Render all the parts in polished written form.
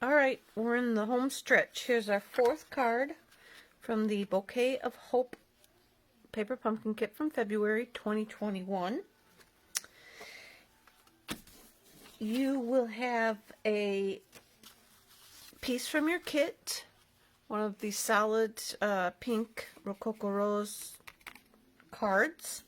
Alright, we're in the home stretch. Here's our fourth card from the Bouquet of Hope Paper Pumpkin Kit from February 2021. You will have a piece from your kit, one of the solid pink Rococo Rose cards,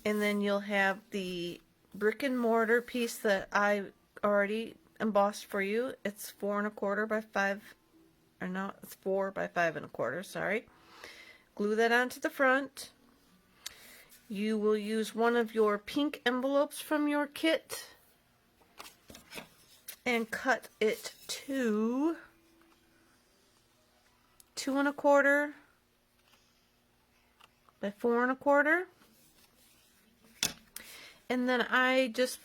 and then you'll have the brick and mortar piece that I already embossed for you. It's 4 1/4 by 5, or no, it's 4 by 5 1/4, sorry. Glue that onto the front. You will use one of your pink envelopes from your kit and cut it to 2 1/4 by 4 1/4. And then I just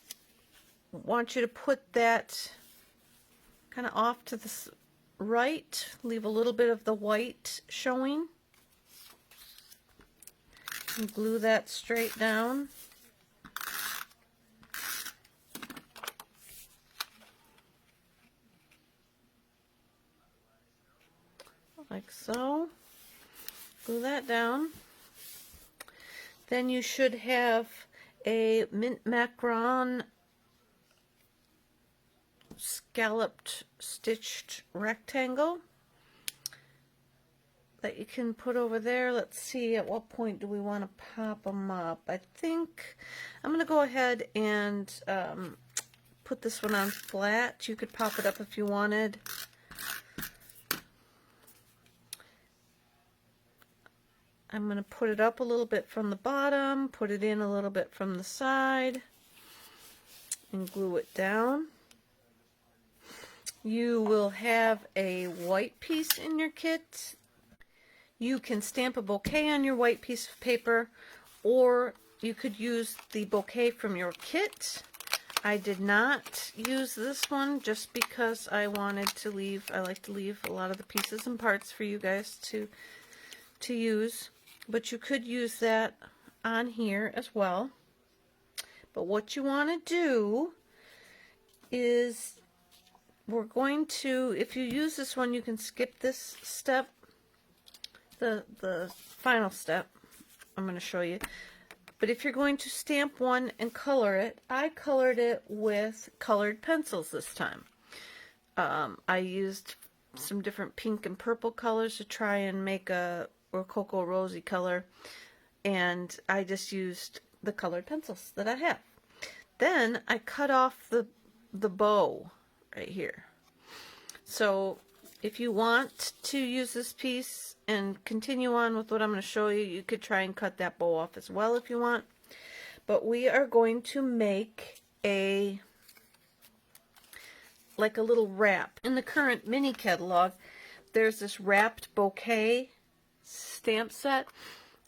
want you to put that kind of off to the right, leave a little bit of the white showing, and glue that straight down. Like so. Glue that down. Then you should have a mint macaron scalloped stitched rectangle that you can put over there. Let's see, at what point do we want to pop them up? I think I'm going to go ahead and put this one on flat. You could pop it up if you wanted. I'm going to put it up a little bit from the bottom, put it in a little bit from the side, and glue it down. You will have a white piece in your kit. You can stamp a bouquet on your white piece of paper, or you could use the bouquet from your kit. I did not use this one just because I wanted to leave, I like to leave a lot of the pieces and parts for you guys to use. But you could use that on here as well. But what you want to do is, we're going to, if you use this one, you can skip this step, the final step I'm going to show you. But if you're going to stamp one and color it, I colored it with colored pencils this time. I used some different pink and purple colors to try and make a Rococo rosy color, and I just used the colored pencils that I have. Then I cut off the bow right here. So if you want to use this piece and continue on with what I'm going to show you, you could try and cut that bow off as well if you want. But we are going to make like a little wrap. In the current mini catalog, there's this wrapped bouquet stamp set,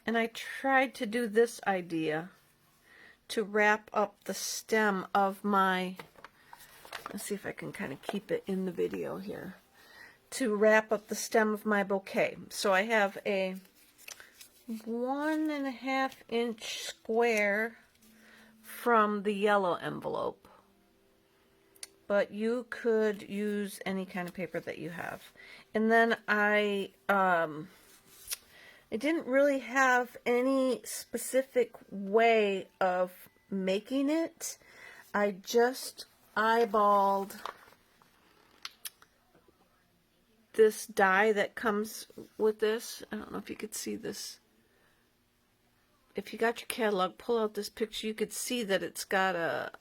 and I tried to do this idea to wrap up the stem of my, let's see if I can kind of keep it in the video here, to wrap up the stem of my bouquet. So I have a 1 1/2 inch square from the yellow envelope, but you could use any kind of paper that you have. And then I didn't really have any specific way of making it. I just eyeballed this die that comes with this. I don't know if you could see this. If you got your catalog, pull out this picture. You could see that it's got a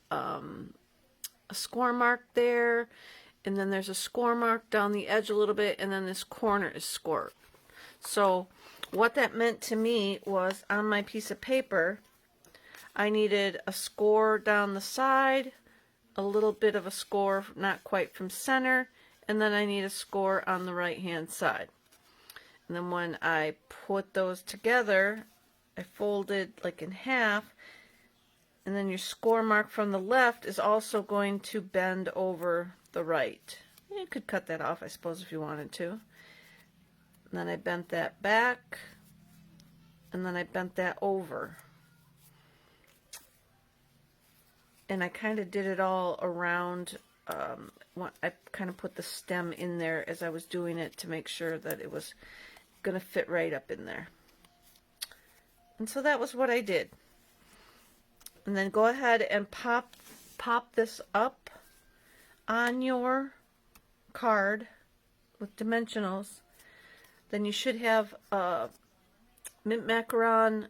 score mark there, and then there's a score mark down the edge a little bit, and then this corner is scored. So what that meant to me was, on my piece of paper, I needed a score down the side, a little bit of a score not quite from center, and then I need a score on the right hand side. And then when I put those together, I folded like in half, and then your score mark from the left is also going to bend over the right. You could cut that off, I suppose, if you wanted to. And then I bent that back, and then I bent that over. And I kind of did it all around I kind of put the stem in there as I was doing it to make sure that it was going to fit right up in there. And so that was what I did. And then go ahead and pop this up on your card with dimensionals. Then you should have a mint macaron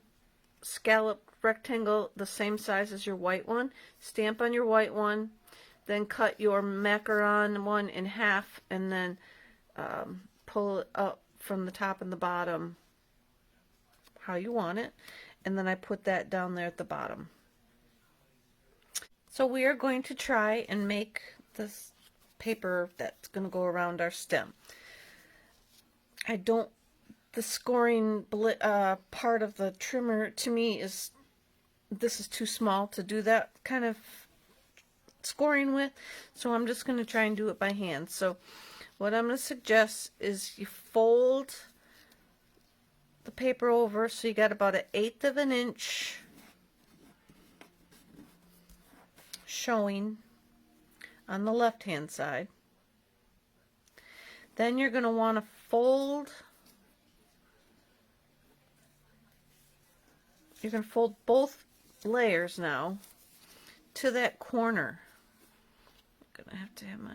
scallop rectangle the same size as your white one. Stamp on your white one, then cut your macaron one in half, and then pull it up from the top and the bottom how you want it. And then I put that down there at the bottom. So we are going to try and make this paper that's going to go around our stem. The scoring part of the trimmer, to me, this is too small to do that kind of scoring with, so I'm just going to try and do it by hand. So what I'm going to suggest is you fold the paper over so you got about 1/8 of an inch showing on the left hand side. Then you're going to want to fold, you're going to fold both layers now to that corner. I'm going to have to have my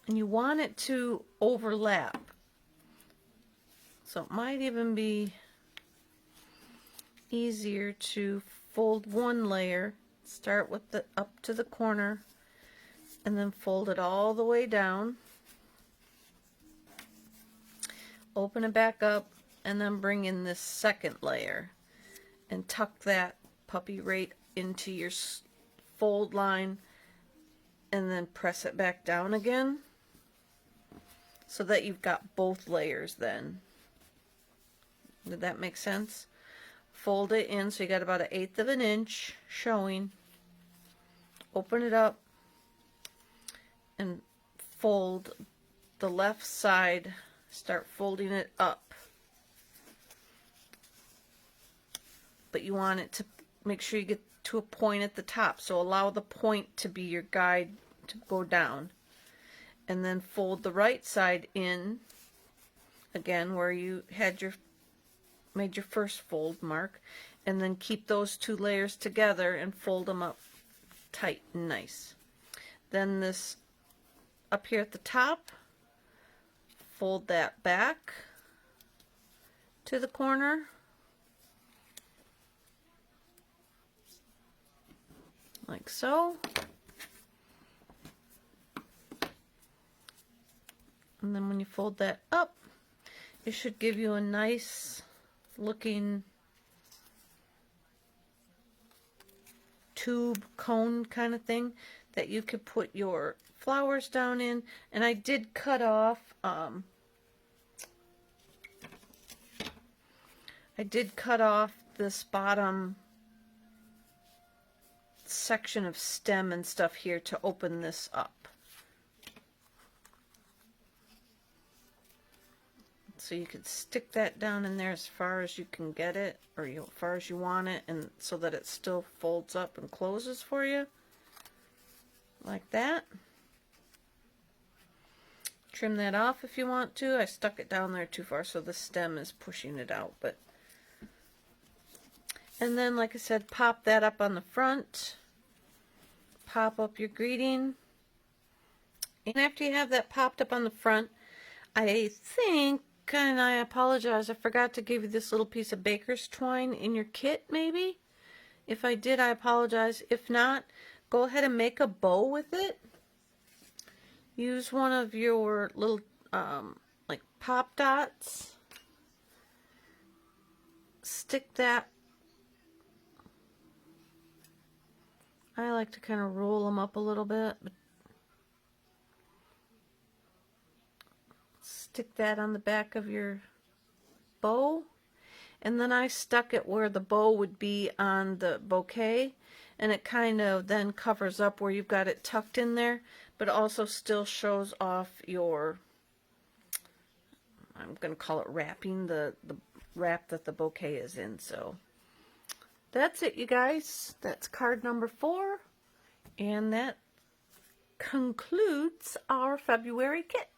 and you want it to overlap. So it might even be easier to fold one layer, start with the up to the corner, and then fold it all the way down. Open it back up, and then bring in this second layer and tuck that puppy right into your fold line, and then press it back down again so that you've got both layers then. Did that make sense? Fold it in so you got about 1/8 of an inch showing. Open it up and fold the left side. Start folding it up. But you want it to make sure you get to a point at the top. So allow the point to be your guide to go down. And then fold the right side in again where you had made your first fold mark, and then keep those two layers together and fold them up tight and nice. Then this up here at the top, fold that back to the corner, like so. And then when you fold that up, it should give you a nice looking tube cone kind of thing that you could put your flowers down in. And I did cut off this bottom section of stem and stuff here to open this up. So you could stick that down in there as far as you can get it, or as far as you want it, and so that it still folds up and closes for you, like that. Trim that off if you want to. I stuck it down there too far, so the stem is pushing it out. And then, like I said, pop that up on the front. Pop up your greeting. And after you have that popped up on the front, I think, and I apologize, I forgot to give you this little piece of baker's twine in your kit, maybe. If I did, I apologize. If not, go ahead and make a bow with it. Use one of your little, like pop dots. Stick that. I like to kind of roll them up a little bit, but stick that on the back of your bow, and then I stuck it where the bow would be on the bouquet, and it kind of then covers up where you've got it tucked in there, but also still shows off your, I'm going to call it wrapping, the wrap that the bouquet is in. So that's it, you guys. That's card number 4. And that concludes our February kit.